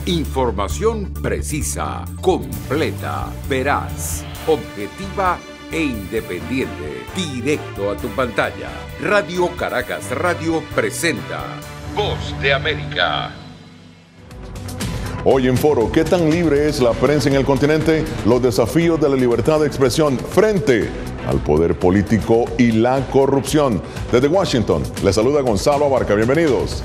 Información precisa, completa, veraz, objetiva e independiente. Directo a tu pantalla. Radio Caracas Radio presenta Voz de América. Hoy en Foro, ¿qué tan libre es la prensa en el continente? Los desafíos de la libertad de expresión frente al poder político y la corrupción. Desde Washington, les saluda Gonzalo Abarca. Bienvenidos.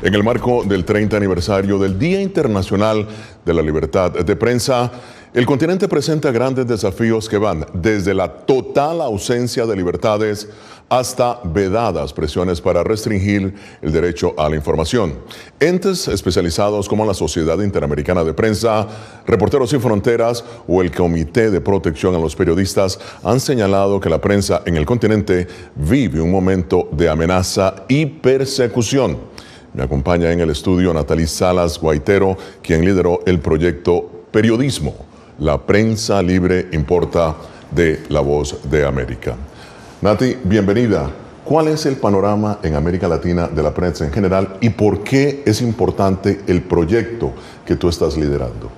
En el marco del 30 aniversario del Día Internacional de la Libertad de Prensa, el continente presenta grandes desafíos que van desde la total ausencia de libertades hasta vedadas presiones para restringir el derecho a la información. Entes especializados como la Sociedad Interamericana de Prensa, Reporteros Sin Fronteras o el Comité de Protección a los Periodistas han señalado que la prensa en el continente vive un momento de amenaza y persecución. Me acompaña en el estudio Natalie Salas Guaitero, quien lideró el proyecto Periodismo, la prensa libre importa de La Voz de América. Nati, bienvenida. ¿Cuál es el panorama en América Latina de la prensa en general y por qué es importante el proyecto que tú estás liderando?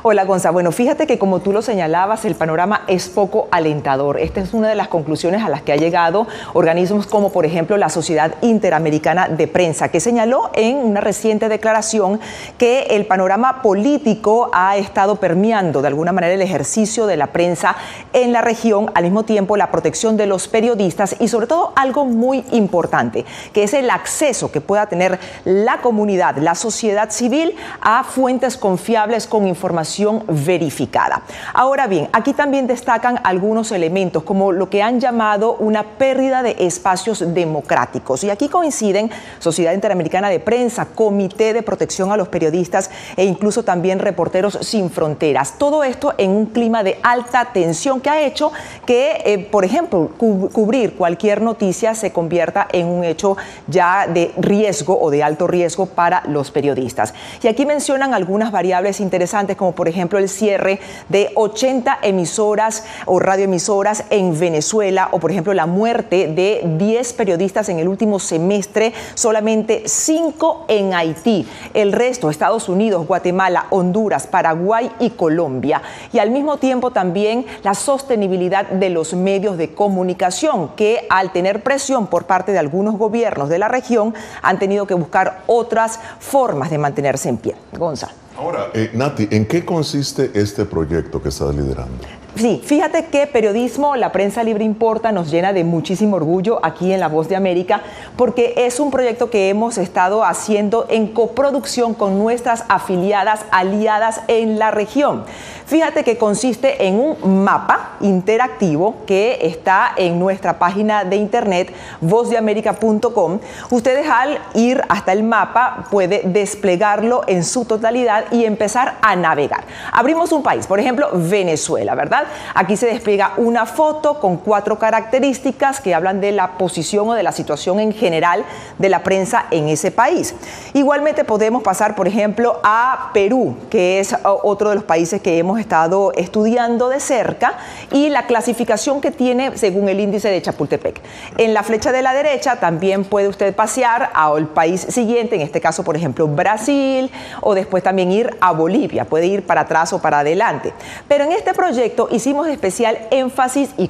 Hola, Gonza. Bueno, fíjate que como tú lo señalabas, el panorama es poco alentador. Esta es una de las conclusiones a las que ha llegado organismos como, por ejemplo, la Sociedad Interamericana de Prensa, que señaló en una reciente declaración que el panorama político ha estado permeando de alguna manera el ejercicio de la prensa en la región, al mismo tiempo la protección de los periodistas y sobre todo algo muy importante, que es el acceso que pueda tener la comunidad, la sociedad civil a fuentes confiables con información verificada. Ahora bien, aquí también destacan algunos elementos como lo que han llamado una pérdida de espacios democráticos. Y aquí coinciden Sociedad Interamericana de Prensa, Comité de Protección a los Periodistas e incluso también Reporteros Sin Fronteras. Todo esto en un clima de alta tensión que ha hecho que, por ejemplo, cubrir cualquier noticia se convierta en un hecho ya de riesgo o de alto riesgo para los periodistas. Y aquí mencionan algunas variables interesantes como por ejemplo el cierre de 80 emisoras o radioemisoras en Venezuela o por ejemplo la muerte de 10 periodistas en el último semestre, solamente 5 en Haití, el resto Estados Unidos, Guatemala, Honduras, Paraguay y Colombia. Y al mismo tiempo también la sostenibilidad de los medios de comunicación que al tener presión por parte de algunos gobiernos de la región han tenido que buscar otras formas de mantenerse en pie. Gonzalo. Ahora, Nati, ¿en qué consiste este proyecto que estás liderando? Sí, fíjate que Periodismo, la prensa libre importa, nos llena de muchísimo orgullo aquí en La Voz de América, porque es un proyecto que hemos estado haciendo en coproducción con nuestras afiliadas, aliadas en la región. Fíjate que consiste en un mapa interactivo que está en nuestra página de internet, vozdeamerica.com. Ustedes al ir hasta el mapa puede desplegarlo en su totalidad y empezar a navegar. Abrimos un país, por ejemplo, Venezuela, ¿verdad? Aquí se despliega una foto con 4 características que hablan de la posición o de la situación en general de la prensa en ese país. Igualmente podemos pasar, por ejemplo, a Perú, que es otro de los países que hemos estado estudiando de cerca, y la clasificación que tiene según el índice de Chapultepec. En la flecha de la derecha también puede usted pasear al país siguiente, en este caso, por ejemplo, Brasil, o después también ir a Bolivia, puede ir para atrás o para adelante. Pero en este proyecto hicimos especial énfasis y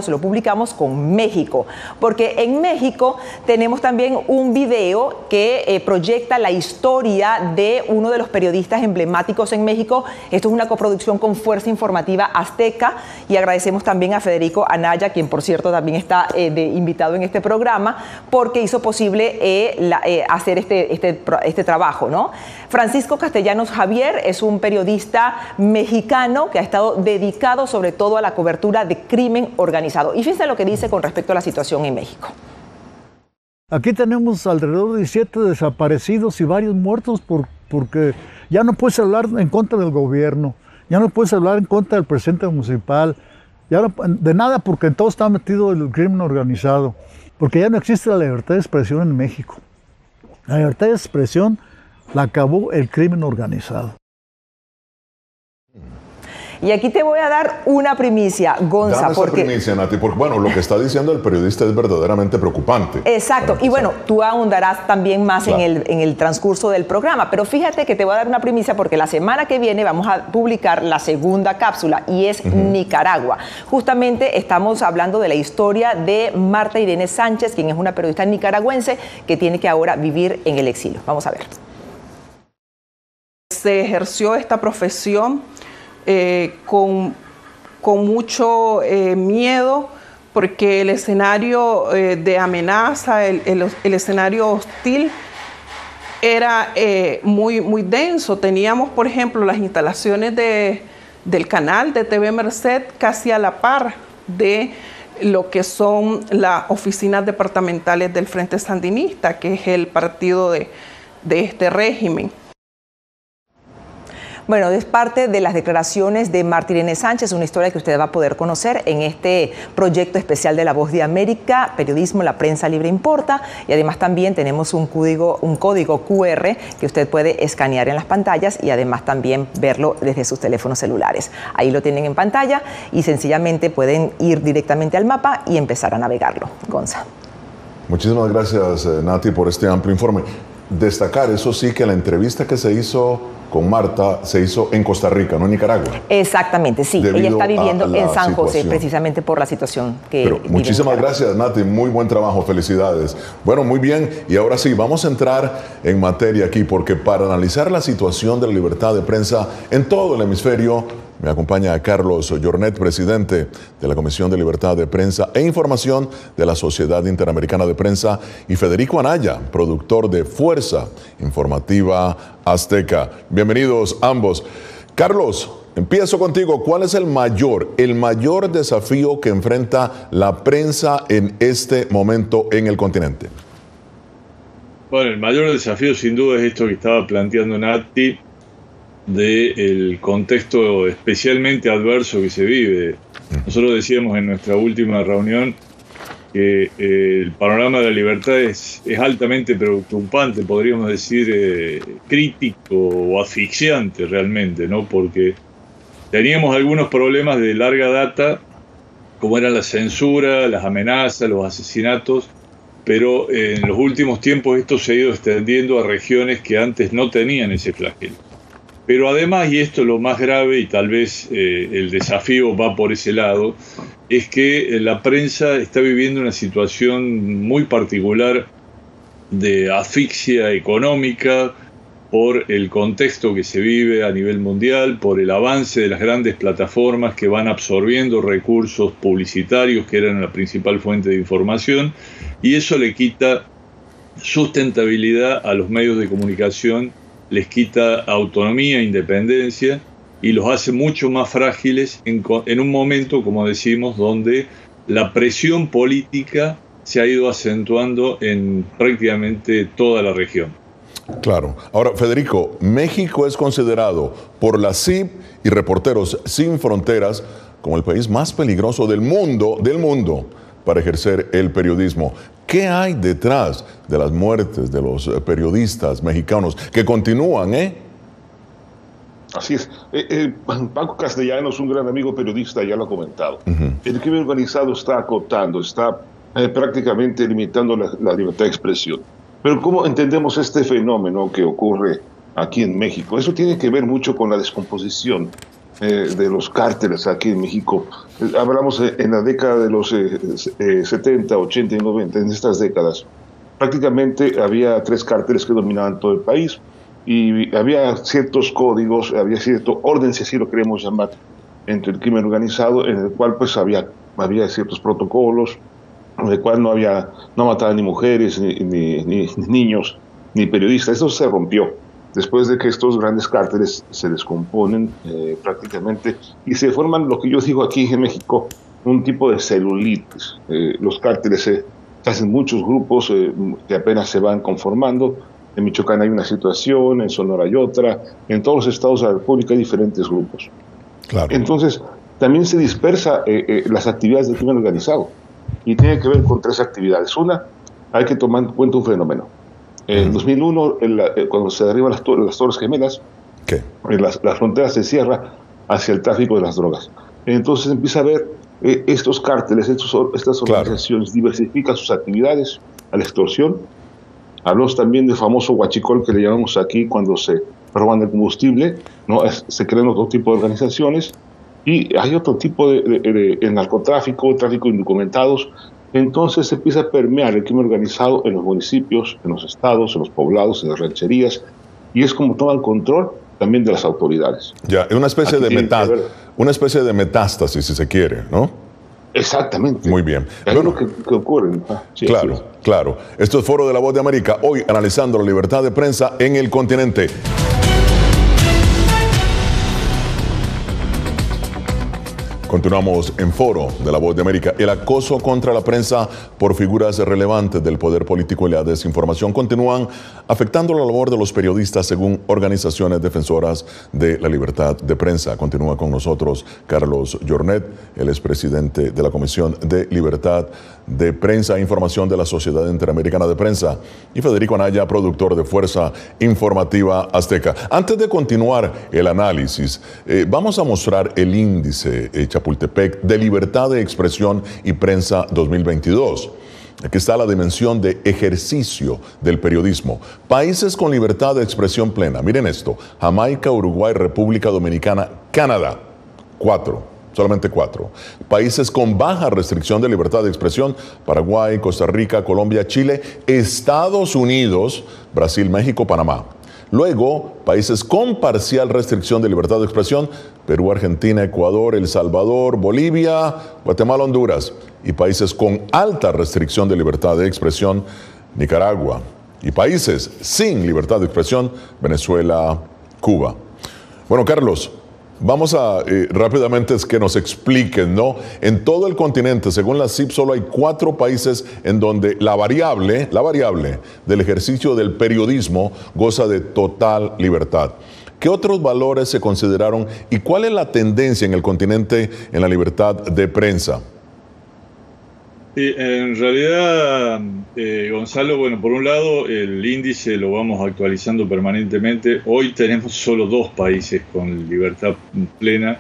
lo publicamos con México, porque en México tenemos también un video que proyecta la historia de uno de los periodistas emblemáticos en México. Esto es una coproducción con Fuerza Informativa Azteca y agradecemos también a Federico Anaya, quien por cierto también está invitado en este programa, porque hizo posible hacer este trabajo, ¿no? Francisco Castellanos Javier es un periodista mexicano que ha estado dedicado sobre todo a la cobertura de crimen organizado. Y fíjense lo que dice con respecto a la situación en México. Aquí tenemos alrededor de 17 desaparecidos y varios muertos porque ya no puedes hablar en contra del gobierno, ya no puedes hablar en contra del presidente municipal, ya no, de nada, porque en todo está metido el crimen organizado, porque ya no existe la libertad de expresión en México. La libertad de expresión la acabó el crimen organizado. Y aquí te voy a dar una primicia, Gonza. Dame esa primicia, Nati, porque bueno, lo que está diciendo el periodista es verdaderamente preocupante. Exacto, y bueno, tú ahondarás también más claro. en el transcurso del programa, pero fíjate que te voy a dar una primicia porque la semana que viene vamos a publicar la segunda cápsula y es Nicaragua. Justamente estamos hablando de la historia de Marta Irene Sánchez, quien es una periodista nicaragüense que tiene que ahora vivir en el exilio. Vamos a ver. Se ejerció esta profesión con mucho miedo, porque el escenario de amenaza, el escenario hostil era muy denso. Teníamos, por ejemplo, las instalaciones del canal de TV Merced casi a la par de lo que son las oficinas departamentales del Frente Sandinista, que es el partido de este régimen. Bueno, es parte de las declaraciones de Marta Irene Sánchez, una historia que usted va a poder conocer en este proyecto especial de La Voz de América, Periodismo, la prensa libre importa, y además también tenemos un código QR que usted puede escanear en las pantallas y además también verlo desde sus teléfonos celulares. Ahí lo tienen en pantalla y sencillamente pueden ir directamente al mapa y empezar a navegarlo. Gonza. Muchísimas gracias, Nati, por este amplio informe. Destacar, eso sí, que la entrevista que se hizo con Marta se hizo en Costa Rica, no en Nicaragua. Exactamente, sí. Ella está viviendo en San José, precisamente por la situación que Pero muchísimas gracias, Nati. Muy buen trabajo. Felicidades. Bueno, muy bien. Y ahora sí, vamos a entrar en materia aquí, porque para analizar la situación de la libertad de prensa en todo el hemisferio, me acompaña Carlos Jornet, presidente de la Comisión de Libertad de Prensa e Información de la Sociedad Interamericana de Prensa, y Federico Anaya, productor de Fuerza Informativa Azteca. Bienvenidos ambos. Carlos, empiezo contigo. ¿Cuál es el mayor desafío que enfrenta la prensa en este momento en el continente? Bueno, el mayor desafío sin duda es esto que estaba planteando Nati, del contexto especialmente adverso que se vive. Nosotros decíamos en nuestra última reunión que el panorama de la libertad es altamente preocupante, podríamos decir crítico o asfixiante realmente, ¿no? Porque teníamos algunos problemas de larga data, como eran la censura, las amenazas, los asesinatos, pero en los últimos tiempos esto se ha ido extendiendo a regiones que antes no tenían ese flagelo. Pero además, y esto es lo más grave, y tal vez el desafío va por ese lado, es que la prensa está viviendo una situación muy particular de asfixia económica por el contexto que se vive a nivel mundial, por el avance de las grandes plataformas que van absorbiendo recursos publicitarios que eran la principal fuente de información, y eso le quita sustentabilidad a los medios de comunicación, les quita autonomía, independencia, y los hace mucho más frágiles en un momento, como decimos, donde la presión política se ha ido acentuando en prácticamente toda la región. Claro. Ahora, Federico, México es considerado por la CIP y Reporteros Sin Fronteras como el país más peligroso del mundo para ejercer el periodismo. ¿Qué hay detrás de las muertes de los periodistas mexicanos que continúan, Así es. Paco Castellanos, un gran amigo periodista, ya lo ha comentado. El crimen organizado está acotando, está prácticamente limitando la libertad de expresión. Pero ¿cómo entendemos este fenómeno que ocurre aquí en México? Eso tiene que ver mucho con la descomposición de los cárteles aquí en México. Hablamos en la década de los 70, 80 y 90, en estas décadas. Prácticamente había 3 cárteles que dominaban todo el país y había ciertos códigos, había cierto orden, si así lo queremos llamar, entre el crimen organizado, en el cual pues había ciertos protocolos, en el cual no mataban ni mujeres, ni niños, ni periodistas. Eso se rompió después de que estos grandes cárteles se descomponen prácticamente y se forman lo que yo digo aquí en México, un tipo de celulitis. Los cárteles se hacen muchos grupos que apenas se van conformando. En Michoacán hay una situación, en Sonora hay otra, en todos los estados de la República hay diferentes grupos. Claro. Entonces, también se dispersa las actividades del crimen organizado y tiene que ver con 3 actividades. Una, hay que tomar en cuenta un fenómeno. En 2001, cuando se derriban las Torres Gemelas, ¿qué? Las fronteras se cierran, hacia el tráfico de las drogas. Entonces empieza a ver estos cárteles, estas organizaciones diversifican sus actividades a la extorsión. Hablamos también del famoso huachicol que le llamamos aquí cuando se roban el combustible, ¿no? Se crean otro tipo de organizaciones y hay otro tipo de narcotráfico, tráfico de indocumentados. Entonces se empieza a permear el crimen organizado en los municipios, en los estados, en los poblados, en las rancherías, y es como toman control también de las autoridades. Ya, es una especie de metástasis, si se quiere, ¿no? Exactamente. Muy bien. Es lo que ocurre. Sí, claro, claro. Esto es Foro de la Voz de América, hoy analizando la libertad de prensa en el continente. Continuamos en Foro de la Voz de América. El acoso contra la prensa por figuras relevantes del poder político y la desinformación continúan afectando la labor de los periodistas según organizaciones defensoras de la libertad de prensa. Continúa con nosotros Carlos Jornet, el expresidente de la Comisión de Libertad de Prensa e Información de la Sociedad Interamericana de Prensa, y Federico Anaya, productor de Fuerza Informativa Azteca. Antes de continuar el análisis, vamos a mostrar el índice Chapultepec de Libertad de Expresión y Prensa 2022. Aquí está la dimensión de ejercicio del periodismo. Países con libertad de expresión plena. Miren esto: Jamaica, Uruguay, República Dominicana, Canadá. 4. Solamente 4. Países con baja restricción de libertad de expresión: Paraguay, Costa Rica, Colombia, Chile, Estados Unidos, Brasil, México, Panamá. Luego, países con parcial restricción de libertad de expresión: Perú, Argentina, Ecuador, El Salvador, Bolivia, Guatemala, Honduras. Y países con alta restricción de libertad de expresión: Nicaragua. Y países sin libertad de expresión: Venezuela, Cuba. Bueno, Carlos, vamos a rápidamente que nos expliquen, ¿no? En todo el continente, según la CIP, solo hay 4 países en donde la variable del ejercicio del periodismo goza de total libertad. ¿Qué otros valores se consideraron y cuál es la tendencia en el continente en la libertad de prensa? Sí, en realidad, Gonzalo, bueno, por un lado el índice lo vamos actualizando permanentemente. Hoy tenemos solo 2 países con libertad plena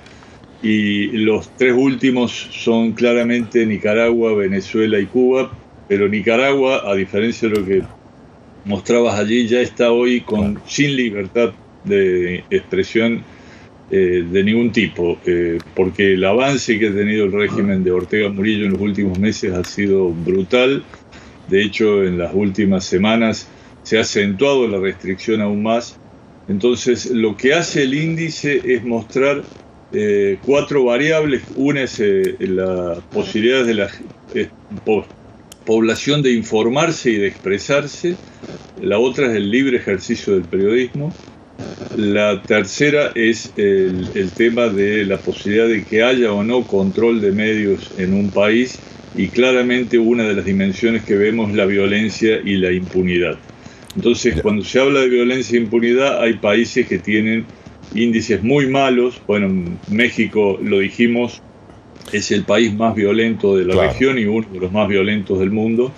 y los 3 últimos son claramente Nicaragua, Venezuela y Cuba, pero Nicaragua, a diferencia de lo que mostrabas allí, ya está hoy sin libertad de expresión de ningún tipo, porque el avance que ha tenido el régimen de Ortega Murillo en los últimos meses ha sido brutal. De hecho, en las últimas semanas se ha acentuado la restricción aún más. Entonces, lo que hace el índice es mostrar 4 variables. Una es la posibilidad de la población de informarse y de expresarse. La otra es el libre ejercicio del periodismo. La tercera es el tema de la posibilidad de que haya o no control de medios en un país, y claramente una de las dimensiones que vemos es la violencia y la impunidad. Entonces, cuando se habla de violencia e impunidad, hay países que tienen índices muy malos. Bueno, México, lo dijimos, es el país más violento de la región y uno de los más violentos del mundo.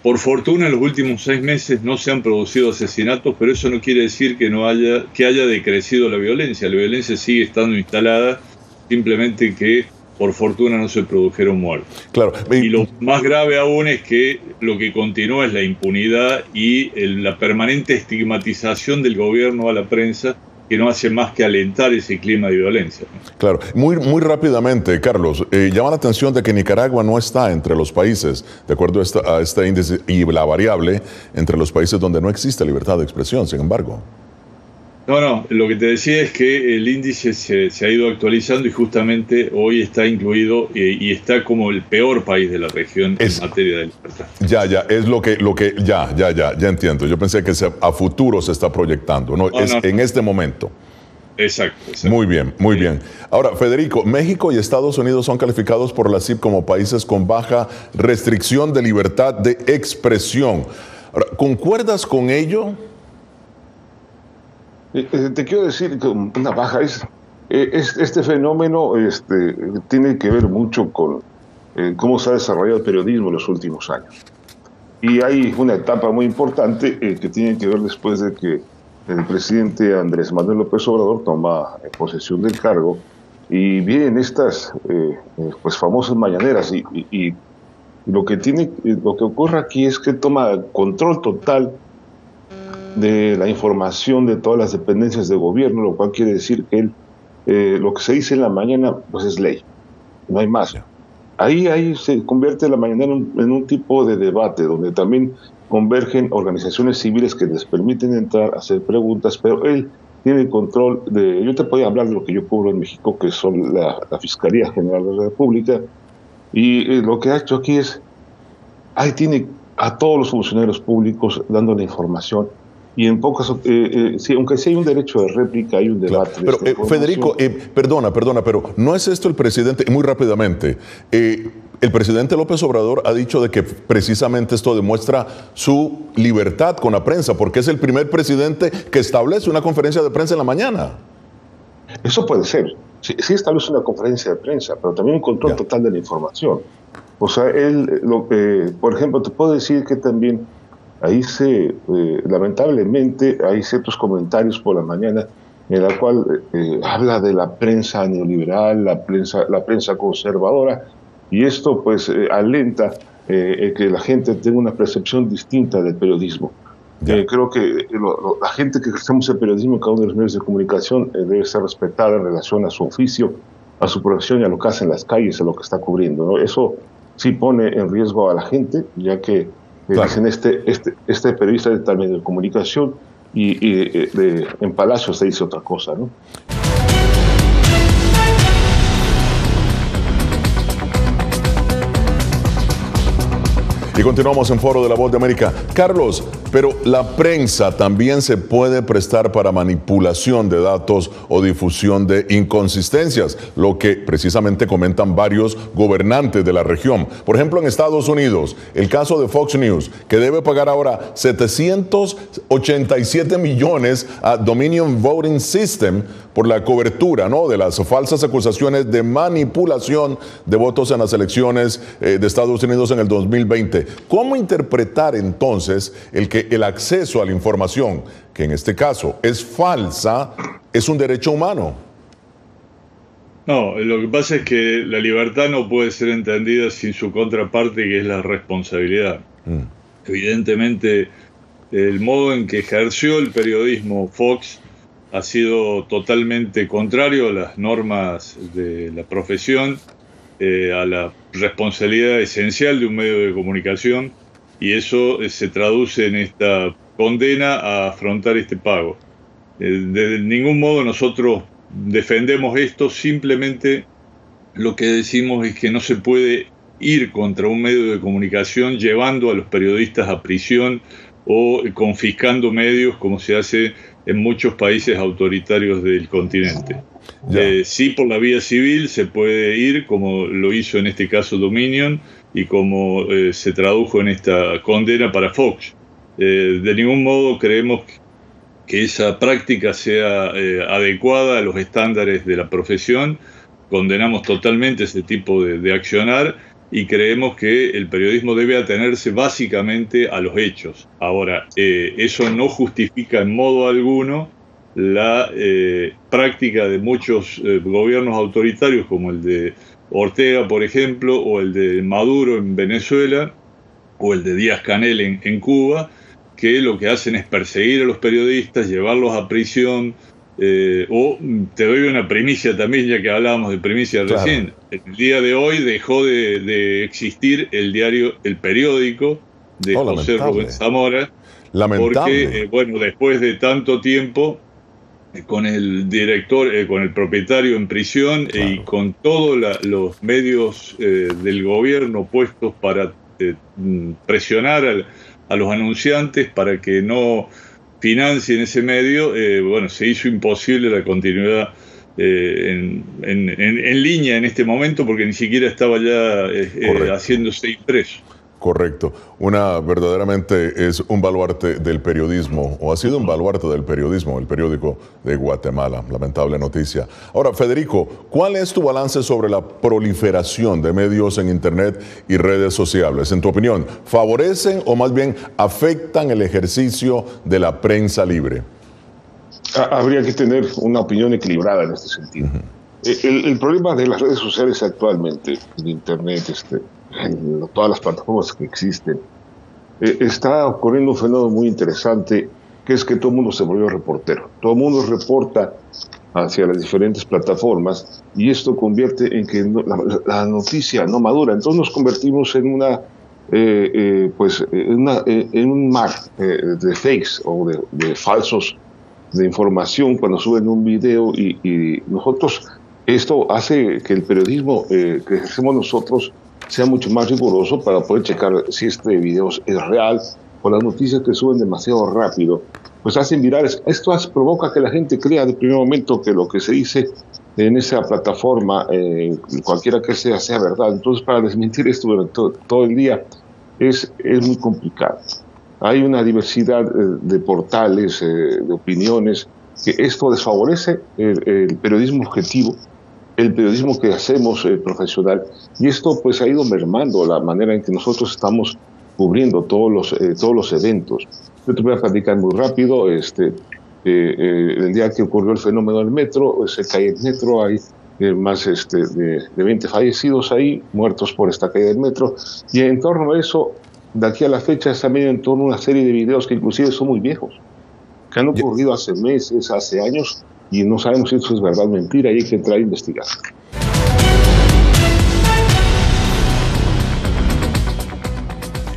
Por fortuna, en los últimos 6 meses no se han producido asesinatos, pero eso no quiere decir que haya decrecido la violencia. La violencia sigue estando instalada, simplemente que por fortuna no se produjeron muertes. Claro. Y lo más grave aún es que lo que continúa es la impunidad y la permanente estigmatización del gobierno a la prensa, que no hace más que alentar ese clima de violencia. Claro, muy rápidamente, Carlos, llama la atención de que Nicaragua no está entre los países, de acuerdo a este índice y la variable, entre los países donde no existe libertad de expresión, sin embargo. No, lo que te decía es que el índice se ha ido actualizando y justamente hoy está incluido y está como el peor país de la región en materia de libertad. Ya, es lo que ya entiendo. Yo pensé que a futuro se está proyectando, en este momento. Exacto. Muy bien. Ahora, Federico, México y Estados Unidos son calificados por la CIP como países con baja restricción de libertad de expresión. Ahora, ¿concuerdas con ello? Te quiero decir que una baja este fenómeno tiene que ver mucho con cómo se ha desarrollado el periodismo en los últimos años. Y hay una etapa muy importante que tiene que ver después de que el presidente Andrés Manuel López Obrador toma posesión del cargo y vienen estas pues famosas mañaneras y lo que ocurre aquí es que toma control total de la información de todas las dependencias de gobierno, lo cual quiere decir que él, lo que se dice en la mañana pues es ley, no hay más. Ahí se convierte la mañanera en un tipo de debate donde también convergen organizaciones civiles que les permiten entrar a hacer preguntas, pero él tiene control de... Yo te podía hablar de lo que yo cubro en México, que son la Fiscalía General de la República, y lo que ha hecho aquí es, ahí tiene a todos los funcionarios públicos dando la información, y en pocas, aunque sí hay un derecho de réplica, hay un debate. Claro. Pero Federico, perdona, pero ¿no es esto el presidente, muy rápidamente, el presidente López Obrador ha dicho de que precisamente esto demuestra su libertad con la prensa, porque es el primer presidente que establece una conferencia de prensa en la mañana? Eso puede ser, sí establece una conferencia de prensa, pero también un control total de la información. O sea, por ejemplo, te puedo decir que también ahí lamentablemente, hay ciertos comentarios por la mañana en la cual habla de la prensa neoliberal, la prensa conservadora, y esto pues alenta que la gente tenga una percepción distinta del periodismo. Creo que la gente que ejercemos el periodismo en cada uno de los medios de comunicación debe ser respetada en relación a su oficio, a su profesión y a lo que hace en las calles, a lo que está cubriendo, ¿no? Eso sí pone en riesgo a la gente, ya que dicen este periodista de tal medio de comunicación y en Palacio se dice otra cosa, ¿no? Y continuamos en Foro de la Voz de América. Carlos, pero la prensa también se puede prestar para manipulación de datos o difusión de inconsistencias, lo que precisamente comentan varios gobernantes de la región. Por ejemplo, en Estados Unidos, el caso de Fox News, que debe pagar ahora 787 millones a Dominion Voting System por la cobertura, ¿no?, de las falsas acusaciones de manipulación de votos en las elecciones de Estados Unidos en el 2020. ¿Cómo interpretar entonces el acceso a la información, que en este caso es falsa, es un derecho humano? No, lo que pasa es que la libertad no puede ser entendida sin su contraparte, que es la responsabilidad. Evidentemente, el modo en que ejerció el periodismo Fox ha sido totalmente contrario a las normas de la profesión, a la responsabilidad esencial de un medio de comunicación, y eso se traduce en esta condena a afrontar este pago. De ningún modo nosotros defendemos esto, simplemente lo que decimos es que no se puede ir contra un medio de comunicación llevando a los periodistas a prisión o confiscando medios como se hace en muchos países autoritarios del continente. Sí, por la vía civil se puede ir, como lo hizo en este caso Dominion y como se tradujo en esta condena para Fox. De ningún modo creemos que esa práctica sea adecuada a los estándares de la profesión. Condenamos totalmente ese tipo de accionar y creemos que el periodismo debe atenerse básicamente a los hechos. Ahora, eso no justifica en modo alguno la práctica de muchos gobiernos autoritarios, como el de Ortega, por ejemplo, o el de Maduro en Venezuela, o el de Díaz-Canel en Cuba, que lo que hacen es perseguir a los periodistas, llevarlos a prisión, o te doy una primicia también, ya que hablábamos de primicia recién. El día de hoy dejó de existir el periódico de José Rubén Zamora, porque, bueno, después de tanto tiempo, con el director, con el propietario en prisión, y con todos los medios del gobierno puestos para presionar a los anunciantes para que no financien ese medio, bueno, se hizo imposible la continuidad en línea en este momento, porque ni siquiera estaba ya haciéndose impreso. Correcto. Verdaderamente es un baluarte del periodismo, o ha sido un baluarte del periodismo, el periódico de Guatemala. Lamentable noticia. Ahora, Federico, ¿cuál es tu balance sobre la proliferación de medios en Internet y redes sociales? En tu opinión, ¿favorecen o más bien afectan el ejercicio de la prensa libre? habría que tener una opinión equilibrada en este sentido. El problema de las redes sociales actualmente, en Internet, en todas las plataformas que existen, está ocurriendo un fenómeno muy interesante, que es que todo el mundo se volvió reportero. Todo el mundo reporta hacia las diferentes plataformas y esto convierte en que la noticia no madura. Entonces nos convertimos en en un mar de fakes o de falsos de información cuando suben un video y nosotros, esto hace que el periodismo que ejercemos nosotros sea mucho más riguroso para poder checar si este video es real, o las noticias que suben demasiado rápido, pues hacen virales. Esto provoca que la gente crea de primer momento que lo que se dice en esa plataforma, cualquiera que sea verdad. Entonces, para desmentir esto durante todo el día es muy complicado. Hay una diversidad de portales, de opiniones, que esto desfavorece el periodismo objetivo, el periodismo que hacemos profesional, y esto pues ha ido mermando la manera en que nosotros estamos cubriendo todos los eventos. Yo te voy a platicar muy rápido. El día que ocurrió el fenómeno del metro, se cae el metro, hay más de 20 fallecidos ahí, muertos por esta caída del metro, y en torno a eso, de aquí a la fecha, está medio en torno a una serie de videos que inclusive son muy viejos, que han ocurrido hace meses, hace años, y no sabemos si eso es verdad o mentira, y hay que entrar a investigar.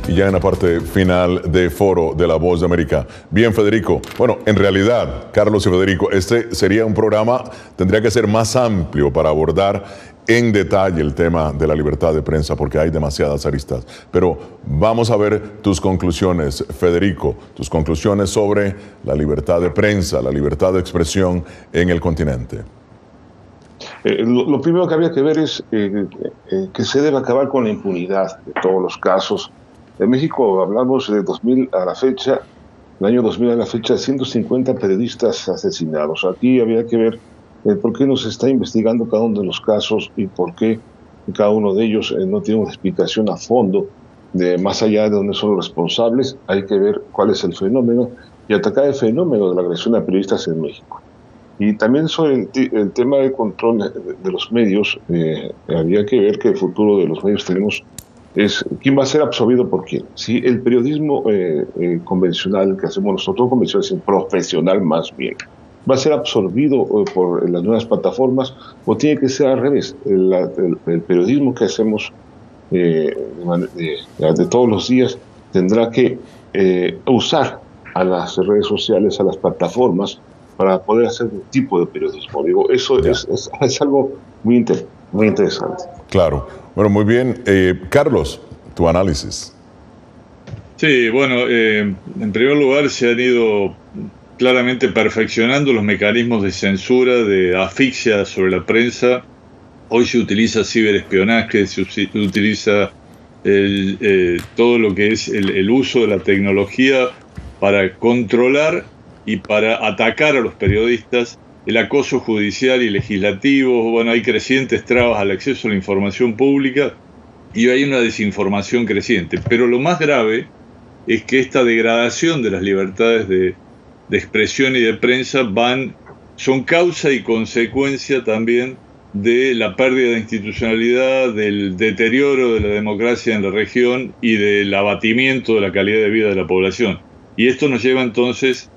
Y ya en la parte final de Foro de La Voz de América. Bien, Federico. Bueno, en realidad, Carlos y Federico, este sería un programa, tendría que ser más amplio para abordar en detalle el tema de la libertad de prensa, porque hay demasiadas aristas. Pero vamos a ver tus conclusiones, Federico, tus conclusiones sobre la libertad de prensa, la libertad de expresión en el continente. Lo primero que habría que ver es que se debe acabar con la impunidad de todos los casos. En México hablamos de 2000 a la fecha, el año 2000 a la fecha, 150 periodistas asesinados. Aquí habría que ver por qué no se está investigando cada uno de los casos y por qué cada uno de ellos no tiene una explicación a fondo, más allá de dónde son los responsables. Hay que ver cuál es el fenómeno y atacar el fenómeno de la agresión a periodistas en México. Y también sobre el tema del control de los medios, habría que ver que el futuro de los medios tenemos es quién va a ser absorbido por quién. Si el periodismo convencional que hacemos nosotros, convencional, profesional más bien, va a ser absorbido por las nuevas plataformas, o tiene que ser al revés. El periodismo que hacemos de todos los días tendrá que usar a las redes sociales, a las plataformas, para poder hacer un tipo de periodismo. Digo, eso es algo muy interesante. Claro. Bueno, muy bien. Carlos, tu análisis. Sí, bueno, en primer lugar se han ido claramente perfeccionando los mecanismos de censura, de asfixia sobre la prensa. Hoy se utiliza ciberespionaje, se utiliza todo lo que es el uso de la tecnología para controlar y para atacar a los periodistas, el acoso judicial y legislativo. Bueno, hay crecientes trabas al acceso a la información pública y hay una desinformación creciente. Pero lo más grave es que esta degradación de las libertades de expresión y de prensa son causa y consecuencia también de la pérdida de institucionalidad, del deterioro de la democracia en la región y del abatimiento de la calidad de vida de la población. Y esto nos lleva entonces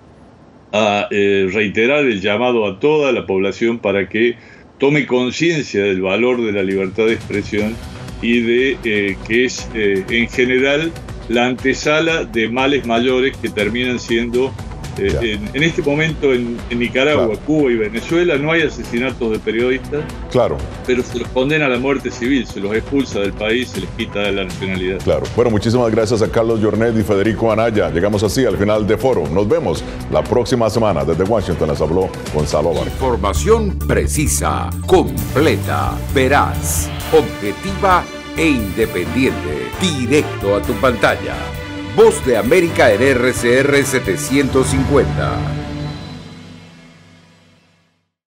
a reiterar el llamado a toda la población para que tome conciencia del valor de la libertad de expresión y de que es en general la antesala de males mayores que terminan siendo en este momento en Nicaragua, claro, Cuba y Venezuela no hay asesinatos de periodistas, claro, pero se los condena a la muerte civil, se los expulsa del país, se les quita la nacionalidad. Claro. Bueno, muchísimas gracias a Carlos Jornet y Federico Anaya. Llegamos así al final de Foro. Nos vemos la próxima semana. Desde Washington les habló Gonzalo Vargas. Información precisa, completa, veraz, objetiva e independiente. Directo a tu pantalla. Voz de América en RCR 750.